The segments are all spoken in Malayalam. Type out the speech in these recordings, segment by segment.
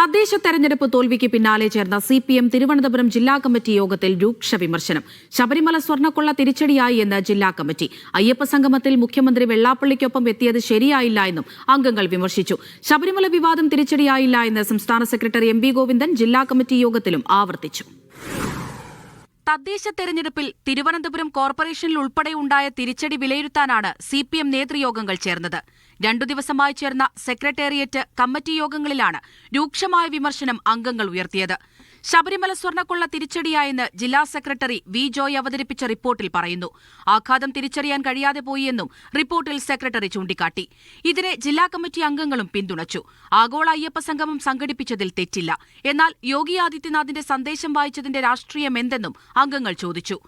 തദ്ദേശ തെരഞ്ഞെടുപ്പ് തോൽവിക്ക് പിന്നാലെ ചേർന്ന CPM തിരുവനന്തപുരം ജില്ലാ കമ്മിറ്റി യോഗത്തിൽ രൂക്ഷ വിമർശനം. ശബരിമല സ്വർണ്ണക്കൊള്ള തിരിച്ചടിയായി എന്ന് ജില്ലാ കമ്മിറ്റി. അയ്യപ്പ സംഗമത്തിൽ മുഖ്യമന്ത്രി വെള്ളാപ്പള്ളിക്കൊപ്പം എത്തിയത് ശരിയായില്ല എന്നും അംഗങ്ങൾ വിമർശിച്ചു. ശബരിമല വിവാദം തിരിച്ചടിയായില്ല എന്ന് സംസ്ഥാന സെക്രട്ടറി MV ഗോവിന്ദൻ ജില്ലാ കമ്മിറ്റി യോഗത്തിലും ആവർത്തിച്ചു. തദ്ദേശ തെരഞ്ഞെടുപ്പിൽ തിരുവനന്തപുരം കോർപ്പറേഷനിൽ ഉൾപ്പെടെയുണ്ടായ തിരിച്ചടി വിലയിരുത്താനാണ് CPM നേതൃയോഗങ്ങൾ ചേർന്നത്. 2 ദിവസമായി ചേർന്ന സെക്രട്ടേറിയറ്റ് കമ്മിറ്റി യോഗങ്ങളിലാണ് രൂക്ഷമായ വിമർശനം അംഗങ്ങൾ ഉയർത്തിയത്. ശബരിമല സ്വർണ്ണക്കൊള്ള തിരിച്ചടിയായെന്ന് ജില്ലാ സെക്രട്ടറി V. ജോയ് അവതരിപ്പിച്ച റിപ്പോർട്ടിൽ പറയുന്നു. ആഘാതം തിരിച്ചറിയാൻ കഴിയാതെ പോയിയെന്നും റിപ്പോർട്ടിൽ സെക്രട്ടറി ചൂണ്ടിക്കാട്ടി. ഇതിനെ ജില്ലാ കമ്മിറ്റി അംഗങ്ങളും പിന്തുണച്ചു. ആഗോള അയ്യപ്പ സംഗമം സംഘടിപ്പിച്ചതിൽ തെറ്റില്ല. എന്നാൽ യോഗി ആദിത്യനാഥിന്റെ സന്ദേശം വായിച്ചതിന്റെ രാഷ്ട്രീയം എന്തെന്നും അംഗങ്ങൾ ചോദിച്ചു.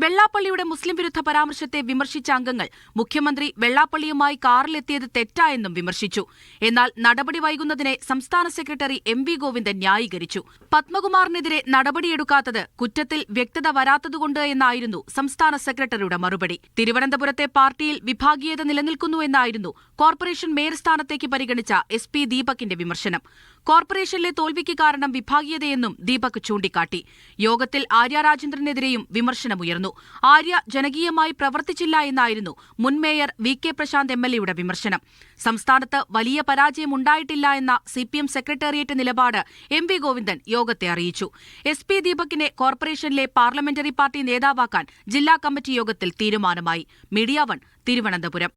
വെള്ളാപ്പള്ളിയുടെ മുസ്ലിം വിരുദ്ധ പരാമർശത്തെ വിമർശിച്ച അംഗങ്ങൾ മുഖ്യമന്ത്രി വെള്ളാപ്പള്ളിയുമായി കാറിലെത്തിയത് തെറ്റായെന്നും വിമർശിച്ചു. എന്നാൽ നടപടി വൈകുന്നതിനെ സംസ്ഥാന സെക്രട്ടറി MV ഗോവിന്ദൻ ന്യായീകരിച്ചു. പത്മകുമാറിനെതിരെ നടപടിയെടുക്കാത്തത് കുറ്റത്തിൽ വ്യക്തത വരാത്തതുകൊണ്ട് എന്നായിരുന്നു സംസ്ഥാന സെക്രട്ടറിയുടെ മറുപടി. തിരുവനന്തപുരത്തെ പാർട്ടിയിൽ വിഭാഗീയത നിലനിൽക്കുന്നു എന്നായിരുന്നു കോർപ്പറേഷൻ മേയർ സ്ഥാനത്തേക്ക് പരിഗണിച്ച SP ദീപകിന്റെ വിമർശനം. കോർപ്പറേഷനിലെ തോൽവിക്ക് കാരണം വിഭാഗീയതയെന്നും ദീപക് ചൂണ്ടിക്കാട്ടി. യോഗത്തിൽ ആര്യ രാജേന്ദ്രനെതിരെയും വിമർശനമുയർന്നു. ആര്യ ജനകീയമായി പ്രവർത്തിച്ചില്ല എന്നായിരുന്നു മുൻ മേയർ VK പ്രശാന്ത് MLA യുടെ വിമർശനം. സംസ്ഥാനത്ത് വലിയ പരാജയമുണ്ടായിട്ടില്ല എന്ന CPM സെക്രട്ടേറിയറ്റ് നിലപാട് MV ഗോവിന്ദൻ യോഗത്തെ അറിയിച്ചു. SP ദീപകിനെ കോർപ്പറേഷനിലെ പാർലമെന്ററി പാർട്ടി നേതാവാക്കാൻ ജില്ലാ കമ്മിറ്റി യോഗത്തിൽ തീരുമാനമായി. മീഡിയ 1 തിരുവനന്തപുരം.